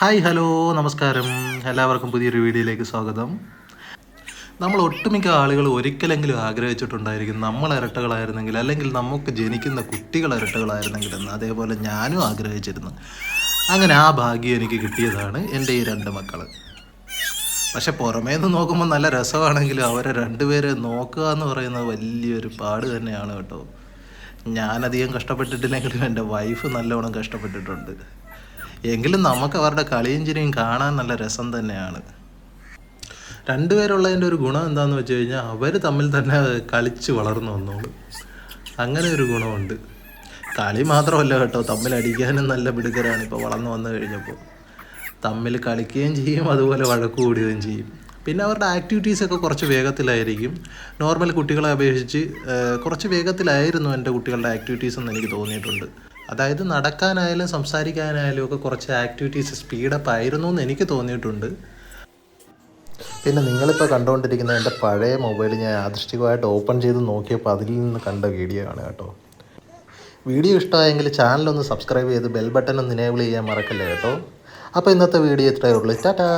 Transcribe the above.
Hi hello നമസ്കാരം. എല്ലാവർക്കും പുതിയൊരു വീഡിയോയിലേക്ക് സ്വാഗതം. നമ്മൾ ഒട്ടുമിക്ക ആളുകൾ ഒരിക്കലെങ്കിലും ആഗ്രഹിച്ചിട്ടുണ്ടായിരിക്കും നമ്മൾ ഇരട്ടകളായിരുന്നെങ്കിൽ, അല്ലെങ്കിൽ നമുക്ക് ജനിക്കുന്ന കുട്ടികൾ ഇരട്ടകളായിരുന്നെങ്കിൽ എന്ന്. അതേപോലെ ഞാനും ആഗ്രഹിച്ചിരുന്നു. അങ്ങനെ ആ ഭാഗ്യം എനിക്ക് കിട്ടിയതാണ് എൻ്റെ ഈ രണ്ട് മക്കൾ. പക്ഷെ പുറമേ നിന്ന് നോക്കുമ്പോൾ നല്ല രസമാണെങ്കിലും അവരെ രണ്ടുപേരെ നോക്കുക എന്ന് പറയുന്നത് വലിയൊരു പാട് തന്നെയാണ് കേട്ടോ. ഞാനധികം കഷ്ടപ്പെട്ടിട്ടില്ലെങ്കിലും എൻ്റെ വൈഫ് നല്ലോണം കഷ്ടപ്പെട്ടിട്ടുണ്ട്. എങ്കിലും നമുക്ക് അവരുടെ കളിയും ചിരിയും കാണാൻ നല്ല രസം തന്നെയാണ്. രണ്ടുപേരുള്ളതിൻ്റെ ഒരു ഗുണം എന്താണെന്ന് വെച്ച് കഴിഞ്ഞാൽ അവർ തമ്മിൽ തന്നെ കളിച്ച് വളർന്നു വന്നോളൂ. അങ്ങനെ ഒരു ഗുണമുണ്ട്. കളി മാത്രമല്ല കേട്ടോ, തമ്മിൽ അടിക്കാനും നല്ല മിടുക്കരാണ് ഇപ്പോൾ വളർന്നു വന്നു കഴിഞ്ഞപ്പോൾ. തമ്മിൽ കളിക്കുകയും ചെയ്യും, അതുപോലെ വഴക്ക് കൂടുകയും ചെയ്യും. പിന്നെ അവരുടെ ആക്ടിവിറ്റീസൊക്കെ കുറച്ച് വേഗത്തിലായിരിക്കും. നോർമൽ കുട്ടികളെ അപേക്ഷിച്ച് കുറച്ച് വേഗത്തിലായിരുന്നു എൻ്റെ കുട്ടികളുടെ ആക്ടിവിറ്റീസ് എന്ന് എനിക്ക് തോന്നിയിട്ടുണ്ട്. അതായത് നടക്കാനായാലും സംസാരിക്കാനായാലും ഒക്കെ കുറച്ച് ആക്ടിവിറ്റീസ് സ്പീഡപ്പ് ആയിരുന്നു എന്ന് എനിക്ക് തോന്നിയിട്ടുണ്ട്. പിന്നെ നിങ്ങളിപ്പോൾ കണ്ടുകൊണ്ടിരിക്കുന്ന എൻ്റെ പഴയ മൊബൈൽ ഞാൻ യാദൃശ്ചികമായിട്ട് ഓപ്പൺ ചെയ്ത് നോക്കിയപ്പോൾ അതിൽ നിന്ന് കണ്ട വീഡിയോ ആണ് കേട്ടോ. വീഡിയോ ഇഷ്ടമായെങ്കിൽ ചാനലൊന്ന് സബ്സ്ക്രൈബ് ചെയ്ത് ബെൽ ബട്ടൺ ഒന്ന് എനേബിൾ ചെയ്യാൻ മറക്കല്ലേ കേട്ടോ. അപ്പോൾ ഇന്നത്തെ വീഡിയോ ഇത്രയേ ഉള്ളൂ. ടാറ്റാ.